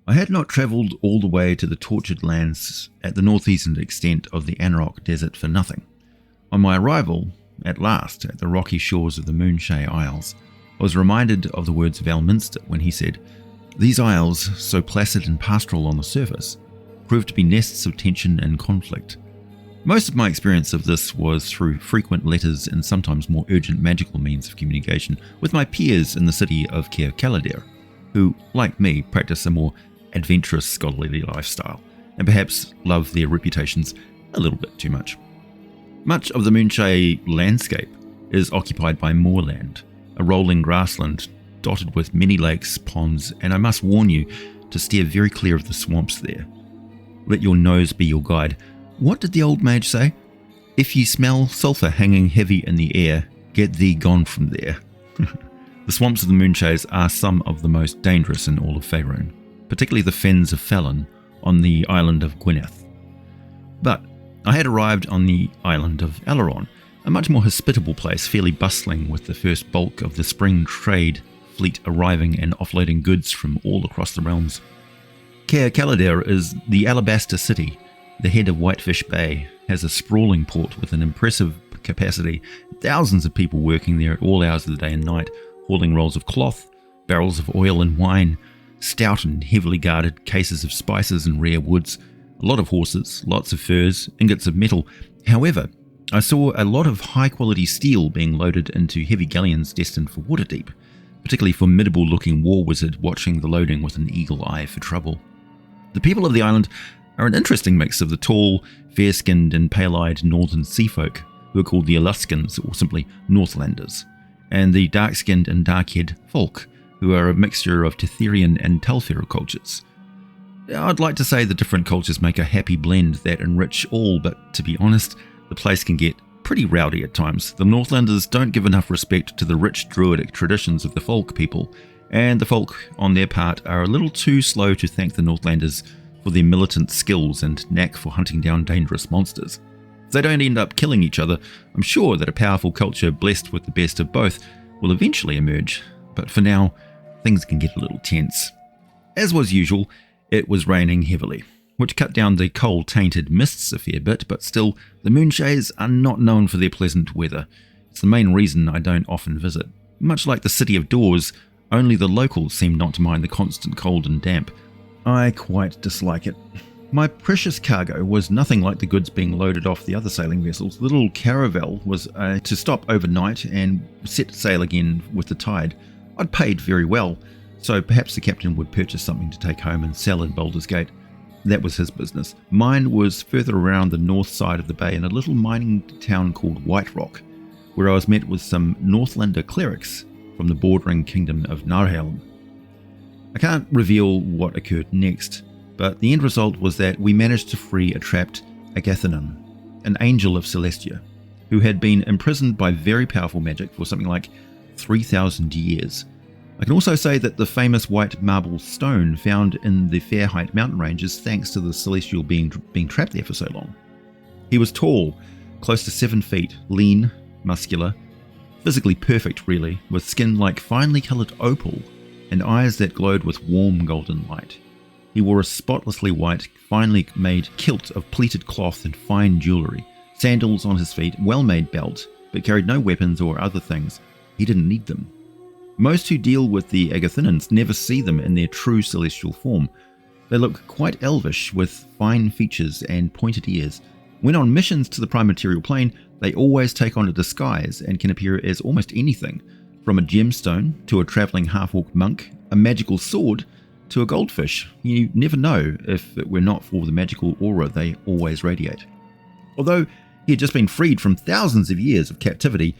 I had not travelled all the way to the tortured lands at the northeastern extent of the Anarok Desert for nothing. On my arrival, at last, at the rocky shores of the Moonshae Isles, I was reminded of the words of Elminster when he said, "These isles, so placid and pastoral on the surface, proved to be nests of tension and conflict." Most of my experience of this was through frequent letters and sometimes more urgent magical means of communication with my peers in the city of Caer Caladir, who, like me, practice a more adventurous scholarly lifestyle, and perhaps love their reputations a little bit too much. Much of the Moonshae landscape is occupied by moorland, a rolling grassland dotted with many lakes, ponds, and I must warn you to steer very clear of the swamps there. Let your nose be your guide. What did the old mage say? If ye smell sulphur hanging heavy in the air, get thee gone from there. The swamps of the Moonshaes are some of the most dangerous in all of Faerun, particularly the fens of Felon on the island of Gwyneth. But I had arrived on the island of Alaron, a much more hospitable place, fairly bustling with the first bulk of the spring trade fleet arriving and offloading goods from all across the realms. Caer Caladir is the alabaster city. The head of Whitefish Bay has a sprawling port with an impressive capacity, thousands of people working there at all hours of the day and night, hauling rolls of cloth, barrels of oil and wine, stout and heavily guarded cases of spices and rare woods, a lot of horses, lots of furs, ingots of metal. However, I saw a lot of high-quality steel being loaded into heavy galleons destined for Waterdeep, particularly formidable-looking war wizard watching the loading with an eagle eye for trouble. The people of the island are an interesting mix of the tall, fair-skinned and pale-eyed northern sea folk, who are called the Aluskans or simply Northlanders, and the dark-skinned and dark-haired folk, who are a mixture of Tetherian and Telfero cultures. I'd like to say the different cultures make a happy blend that enrich all, but to be honest, the place can get pretty rowdy at times. The Northlanders don't give enough respect to the rich druidic traditions of the folk people, and the folk, on their part, are a little too slow to thank the Northlanders for their militant skills and knack for hunting down dangerous monsters. If they don't end up killing each other, I'm sure that a powerful culture blessed with the best of both will eventually emerge, but for now, things can get a little tense. As was usual, it was raining heavily, which cut down the coal-tainted mists a fair bit, but still, the Moonshaes are not known for their pleasant weather. It's the main reason I don't often visit. Much like the City of Doors, only the locals seem not to mind the constant cold and damp. I quite dislike it. My precious cargo was nothing like the goods being loaded off the other sailing vessels. The little caravel was to stop overnight and set sail again with the tide. I'd paid very well, so perhaps the captain would purchase something to take home and sell in Baldur's Gate. That was his business. Mine was further around the north side of the bay in a little mining town called White Rock, where I was met with some Northlander clerics from the bordering kingdom of Narhelm. I can't reveal what occurred next, but the end result was that we managed to free a trapped Agathinon, an angel of Celestia, who had been imprisoned by very powerful magic for something like 3,000 years. I can also say that the famous white marble stone found in the Fairheight mountain ranges thanks to the Celestial being trapped there for so long. He was tall, close to 7 feet, lean, muscular, physically perfect really, with skin like finely coloured opal and eyes that glowed with warm golden light. He wore a spotlessly white, finely made kilt of pleated cloth and fine jewellery, sandals on his feet, well-made belt, but carried no weapons or other things. He didn't need them. Most who deal with the Agathinons never see them in their true celestial form. They look quite elvish with fine features and pointed ears. When on missions to the prime material plane, they always take on a disguise and can appear as almost anything, from a gemstone to a travelling half-orc monk, a magical sword to a goldfish. You never know if it were not for the magical aura they always radiate. Although he had just been freed from thousands of years of captivity,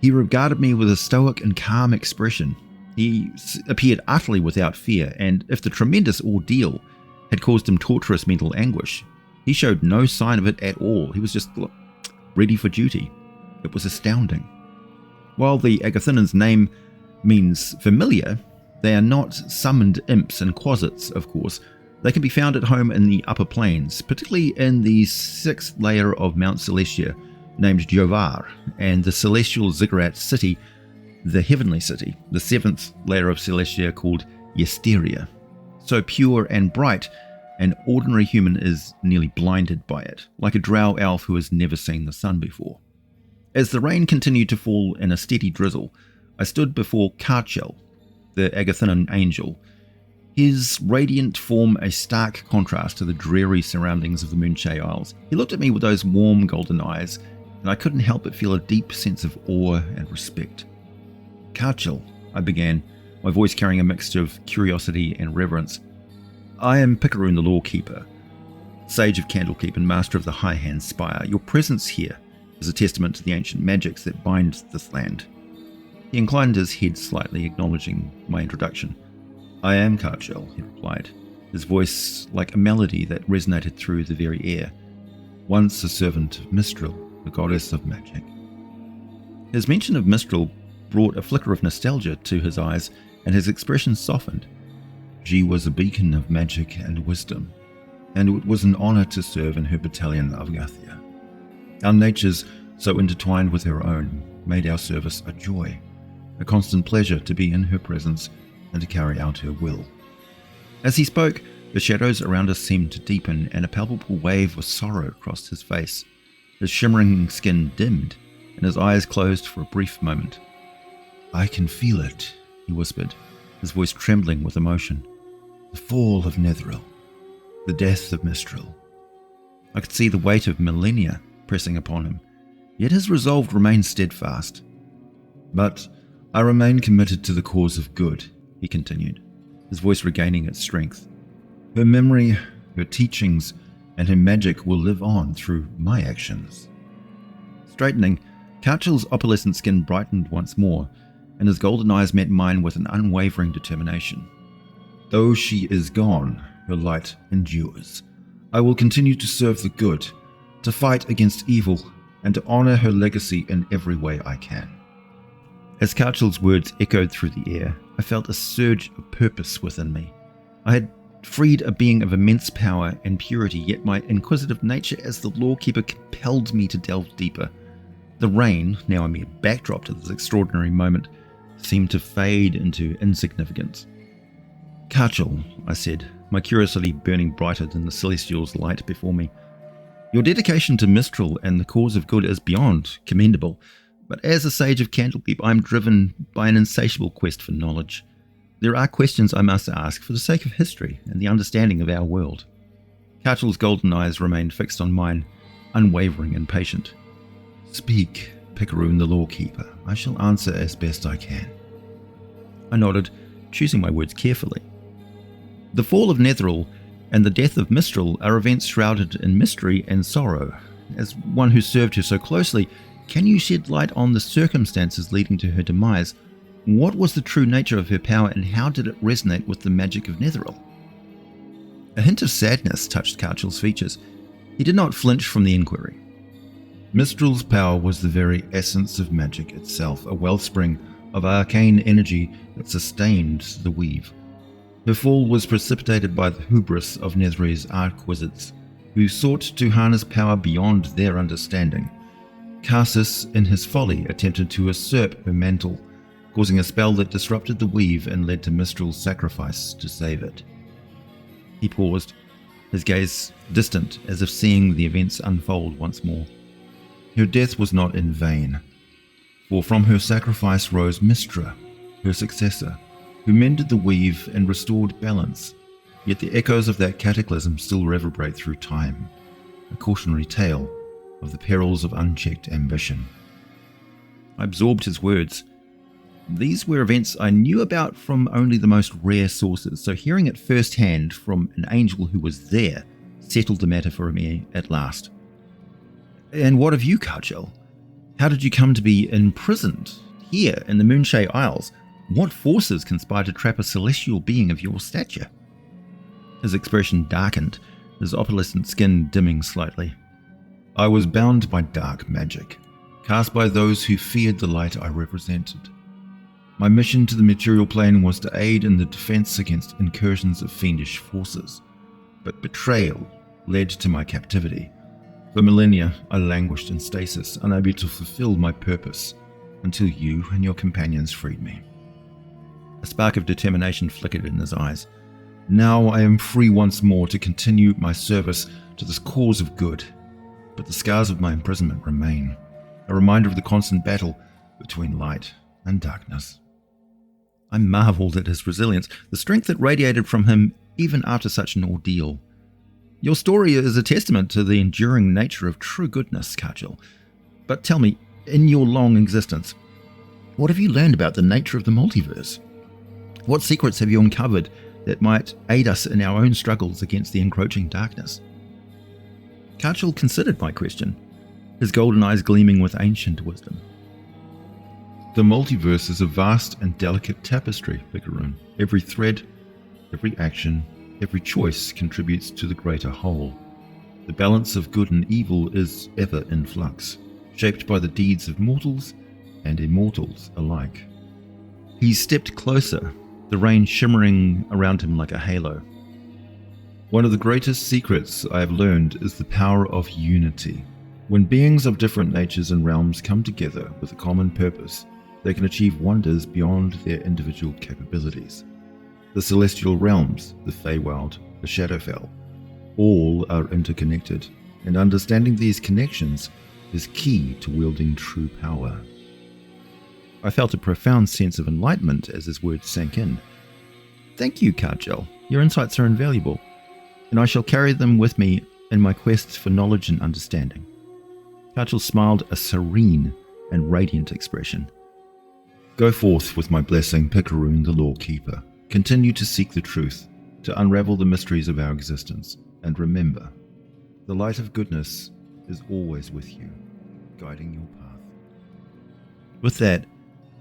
he regarded me with a stoic and calm expression. He appeared utterly without fear, and if the tremendous ordeal had caused him torturous mental anguish, he showed no sign of it at all. He was just ready for duty. It was astounding. While the Agathinon's name means familiar, they are not summoned imps and quasits, of course. They can be found at home in the upper planes, particularly in the 6th layer of Mount Celestia, named Jovar, and the celestial ziggurat city, the Heavenly City, the 7th layer of Celestia called Yesteria. so pure and bright, an ordinary human is nearly blinded by it, like a drow elf who has never seen the sun before. As the rain continued to fall in a steady drizzle, I stood before Karchel, the Agathinon angel, his radiant form a stark contrast to the dreary surroundings of the Moonshae Isles. He looked at me with those warm golden eyes, and I couldn't help but feel a deep sense of awe and respect. Karchel, I began, my voice carrying a mixture of curiosity and reverence. I am Pickett the Lawkeeper, Sage of Candlekeep and Master of the High Hand Spire. Your presence here is a testament to the ancient magics that bind this land. He inclined his head slightly, acknowledging my introduction. I am Karchel, he replied, his voice like a melody that resonated through the very air. Once a servant of Mistral, the goddess of magic. His mention of Mistral brought a flicker of nostalgia to his eyes, and his expression softened. She was a beacon of magic and wisdom, and it was an honor to serve in her battalion of Agathia. Our natures, so intertwined with her own, made our service a joy, a constant pleasure to be in her presence and to carry out her will. As he spoke, the shadows around us seemed to deepen, and a palpable wave of sorrow crossed his face. His shimmering skin dimmed, and his eyes closed for a brief moment. I can feel it, he whispered, his voice trembling with emotion. The fall of Netheril, the death of Mistral. I could see the weight of millennia pressing upon him, yet his resolve remained steadfast. But I remain committed to the cause of good, he continued, his voice regaining its strength. Her memory, her teachings, and her magic will live on through my actions. Straightening, Karchel's opalescent skin brightened once more, and his golden eyes met mine with an unwavering determination. Though she is gone, her light endures. I will continue to serve the good, to fight against evil, and to honor her legacy in every way I can. As Karchel's words echoed through the air, I felt a surge of purpose within me. I had freed a being of immense power and purity, yet my inquisitive nature as the Lawkeeper compelled me to delve deeper. The rain, now a mere backdrop to this extraordinary moment, seemed to fade into insignificance. Karchel, I said, my curiosity burning brighter than the celestial's light before me. Your dedication to Mistral and the cause of good is beyond commendable. But as a sage of Candlekeep, I am driven by an insatiable quest for knowledge. There are questions I must ask for the sake of history and the understanding of our world. Karchel's golden eyes remained fixed on mine, unwavering and patient. Speak, Pickett the Lawkeeper. I shall answer as best I can. I nodded, choosing my words carefully. The fall of Netheril and the death of Mistral are events shrouded in mystery and sorrow. As one who served her so closely, can you shed light on the circumstances leading to her demise? What was the true nature of her power, and how did it resonate with the magic of Netheril? A hint of sadness touched Karchel's features. He did not flinch from the inquiry. Mistral's power was the very essence of magic itself, a wellspring of arcane energy that sustained the weave. Her fall was precipitated by the hubris of Nether's archwizards, who sought to harness power beyond their understanding. Karsus, in his folly, attempted to usurp her mantle, causing a spell that disrupted the weave and led to Mistral's sacrifice to save it. He paused, his gaze distant, as if seeing the events unfold once more. Her death was not in vain, for from her sacrifice rose Mistra, her successor, who mended the weave and restored balance. Yet the echoes of that cataclysm still reverberate through time, a cautionary tale of the perils of unchecked ambition. I absorbed his words. These were events I knew about from only the most rare sources, so hearing it firsthand from an angel who was there settled the matter for me at last. And what of you, Karchel? How did you come to be imprisoned here in the Moonshae Isles? What forces conspire to trap a celestial being of your stature? His expression darkened, his opalescent skin dimming slightly. I was bound by dark magic, cast by those who feared the light I represented. My mission to the material plane was to aid in the defense against incursions of fiendish forces, but betrayal led to my captivity. For millennia, I languished in stasis, unable to fulfill my purpose, until you and your companions freed me. A spark of determination flickered in his eyes. Now I am free once more to continue my service to this cause of good, but the scars of my imprisonment remain, a reminder of the constant battle between light and darkness. I marveled at his resilience, the strength that radiated from him even after such an ordeal. Your story is a testament to the enduring nature of true goodness, Kajal. But tell me, in your long existence, what have you learned about the nature of the multiverse? What secrets have you uncovered that might aid us in our own struggles against the encroaching darkness? Kajal considered my question, his golden eyes gleaming with ancient wisdom. The multiverse is a vast and delicate tapestry, Pickett. Every thread, every action, every choice contributes to the greater whole. The balance of good and evil is ever in flux, shaped by the deeds of mortals and immortals alike. He stepped closer, the rain shimmering around him like a halo. One of the greatest secrets I have learned is the power of unity. When beings of different natures and realms come together with a common purpose, they can achieve wonders beyond their individual capabilities. The celestial realms, the Feywild, the Shadowfell, all are interconnected, and understanding these connections is key to wielding true power. I felt a profound sense of enlightenment as his words sank in. Thank you, Kajal. Your insights are invaluable, and I shall carry them with me in my quest for knowledge and understanding. Kajal smiled a serene and radiant expression. Go forth with my blessing, Pickett, the Lawkeeper. Continue to seek the truth, to unravel the mysteries of our existence, and remember, the light of goodness is always with you, guiding your path. With that,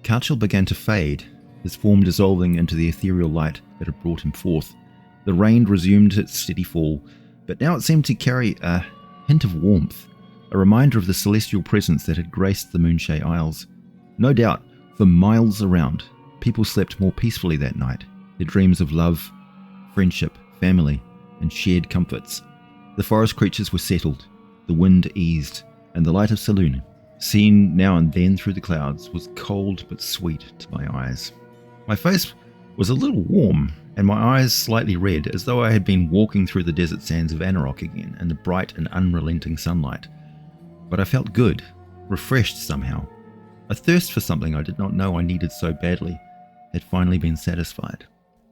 Kajal began to fade, his form dissolving into the ethereal light that had brought him forth. The rain resumed its steady fall, but now it seemed to carry a hint of warmth, a reminder of the celestial presence that had graced the Moonshae Isles. No doubt, for miles around, people slept more peacefully that night, their dreams of love, friendship, family, and shared comforts. The forest creatures were settled, the wind eased, and the light of Selûne, seen now and then through the clouds, was cold but sweet to my eyes. My face was a little warm, and my eyes slightly red, as though I had been walking through the desert sands of Anarok again in the bright and unrelenting sunlight. But I felt good, refreshed somehow. A thirst for something I did not know I needed so badly had finally been satisfied.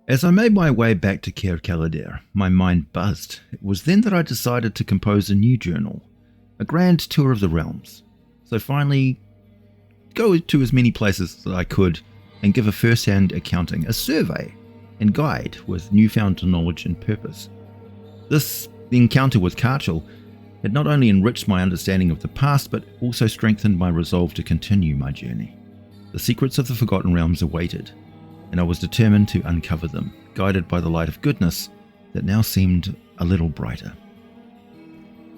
As I made my way back to Caer Calader, my mind buzzed. It was then that I decided to compose a new journal, a grand tour of the realms. So finally, go to as many places as I could and give a first-hand accounting, a survey and guide with newfound knowledge and purpose. This encounter with Kajal had not only enriched my understanding of the past, but also strengthened my resolve to continue my journey. The secrets of the Forgotten Realms awaited, and I was determined to uncover them, guided by the light of goodness that now seemed a little brighter.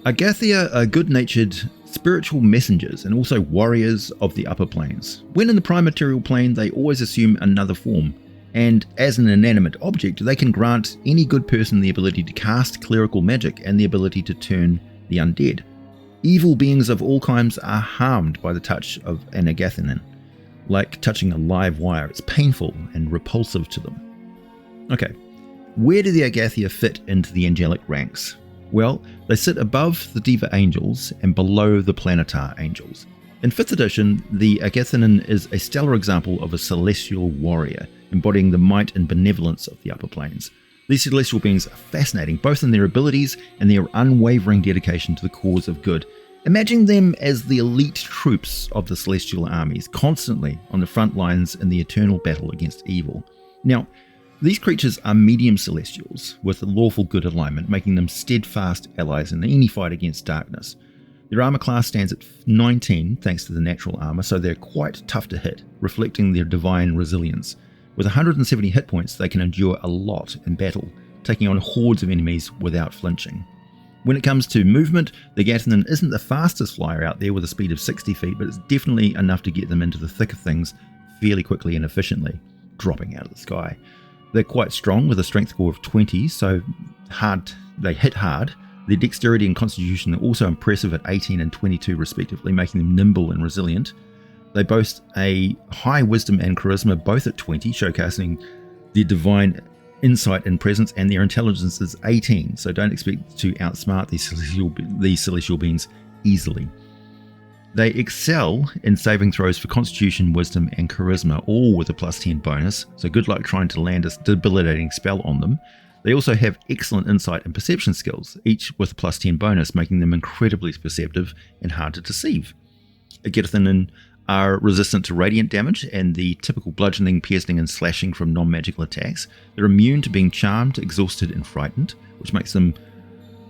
Agathia are good-natured spiritual messengers and also warriors of the upper planes. When in the prime material plane, they always assume another form, and as an inanimate object, they can grant any good person the ability to cast clerical magic and the ability to turn the undead. Evil beings of all kinds are harmed by the touch of an Agathinon, like touching a live wire. It's painful and repulsive to them. Okay, where do the Agathia fit into the angelic ranks? Well, they sit above the Diva Angels and below the Planetar Angels. In 5th edition, the Agathinon is a stellar example of a celestial warrior, embodying the might and benevolence of the upper planes. These celestial beings are fascinating, both in their abilities and their unwavering dedication to the cause of good. Imagine them as the elite troops of the celestial armies, constantly on the front lines in the eternal battle against evil. Now, these creatures are medium celestials with a lawful good alignment, making them steadfast allies in any fight against darkness. Their armor class stands at 19 thanks to the natural armor, so they're quite tough to hit, reflecting their divine resilience. With 170 hit points, they can endure a lot in battle, taking on hordes of enemies without flinching. When it comes to movement, the Agathinon isn't the fastest flyer out there with a speed of 60 feet, but it's definitely enough to get them into the thick of things fairly quickly and efficiently, dropping out of the sky. They're quite strong with a strength score of 20, so they hit hard. Their dexterity and constitution are also impressive at 18 and 22 respectively, making them nimble and resilient. They boast a high wisdom and charisma, both at 20, showcasing their divine insight and presence, and their intelligence is 18, so don't expect to outsmart these celestial beings easily. They excel in saving throws for Constitution, Wisdom, and Charisma, all with a +10 bonus, so good luck trying to land a debilitating spell on them. They also have excellent insight and perception skills, each with a +10 bonus, making them incredibly perceptive and hard to deceive. Agathinin are resistant to radiant damage and the typical bludgeoning, piercing, and slashing from non-magical attacks. They're immune to being charmed, exhausted, and frightened, which makes them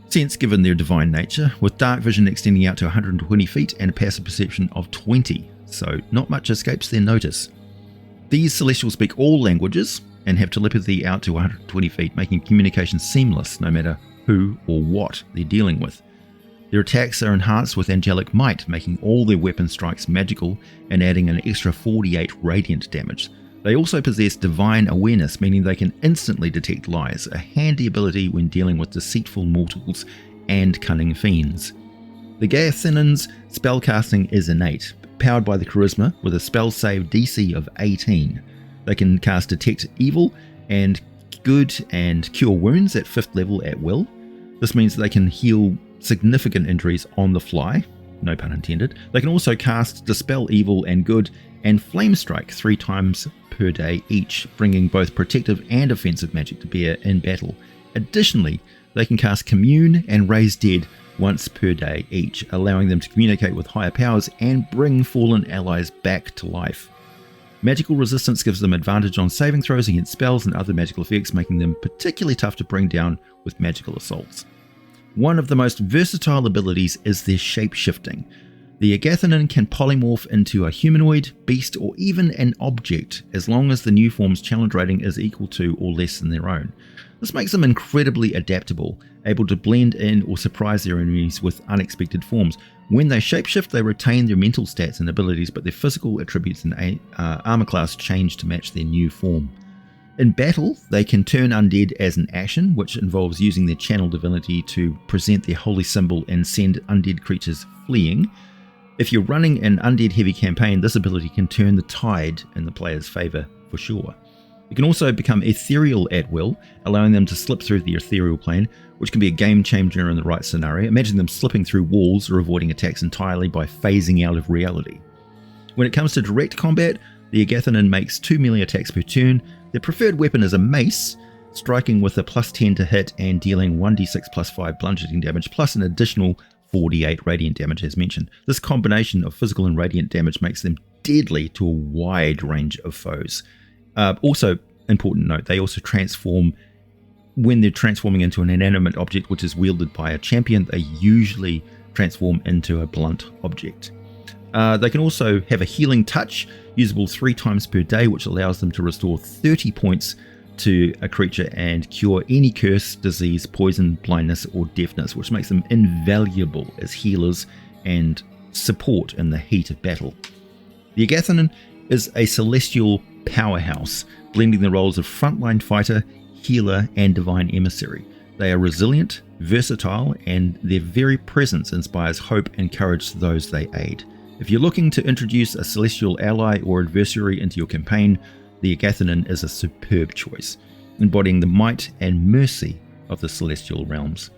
sense given their divine nature, with dark vision extending out to 120 feet and a passive perception of 20, so not much escapes their notice. These celestials speak all languages and have telepathy out to 120 feet, making communication seamless no matter who or what they're dealing with. Their attacks are enhanced with angelic might, making all their weapon strikes magical and adding an extra 48 radiant damage. They also possess divine awareness, meaning they can instantly detect lies, a handy ability when dealing with deceitful mortals and cunning fiends. The Agathinon's spellcasting is innate, powered by the charisma with a spell save DC of 18. They can cast Detect Evil and Good and Cure Wounds at 5th level at will. This means they can heal significant injuries on the fly, no pun intended. They can also cast Dispel Evil and Good and Flame Strike 3 times per day each, bringing both protective and offensive magic to bear in battle. Additionally, they can cast Commune and Raise Dead once per day each, allowing them to communicate with higher powers and bring fallen allies back to life. Magical resistance gives them advantage on saving throws against spells and other magical effects, making them particularly tough to bring down with magical assaults. One of the most versatile abilities is their shapeshifting. The Agathinon can polymorph into a humanoid, beast, or even an object, as long as the new form's challenge rating is equal to or less than their own. This makes them incredibly adaptable, able to blend in or surprise their enemies with unexpected forms. When they shapeshift, they retain their mental stats and abilities, but their physical attributes and armor class change to match their new form. In battle, they can turn undead as an action, which involves using their channel divinity to present their holy symbol and send undead creatures fleeing. If you're running an undead heavy campaign, this ability can turn the tide in the player's favour for sure. You can also become ethereal at will, allowing them to slip through the ethereal plane, which can be a game changer in the right scenario. Imagine them slipping through walls or avoiding attacks entirely by phasing out of reality. When it comes to direct combat, the Agathinon makes 2 melee attacks per turn. Their preferred weapon is a mace, striking with a +10 to hit and dealing 1d6 +5 bludgeoning damage, plus an additional 48 radiant damage as mentioned. This combination of physical and radiant damage makes them deadly to a wide range of foes. Also, important note, they also transform when they're transforming into an inanimate object which is wielded by a champion. They usually transform into a blunt object. They can also have a healing touch, usable 3 times per day, which allows them to restore 30 points to a creature and cure any curse, disease, poison, blindness, or deafness, which makes them invaluable as healers and support in the heat of battle. The Agathinon is a celestial powerhouse, blending the roles of frontline fighter, healer, and divine emissary. They are resilient, versatile, and their very presence inspires hope and courage to those they aid. If you're looking to introduce a celestial ally or adversary into your campaign, the Agathinon is a superb choice, embodying the might and mercy of the celestial realms.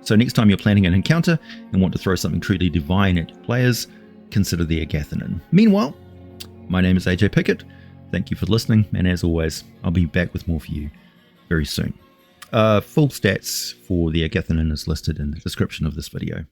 So next time you're planning an encounter and want to throw something truly divine at your players, consider the Agathinon. Meanwhile, my name is AJ Pickett. Thank you for listening, and as always, I'll be back with more for you very soon. Full stats for the Agathinon is listed in the description of this video.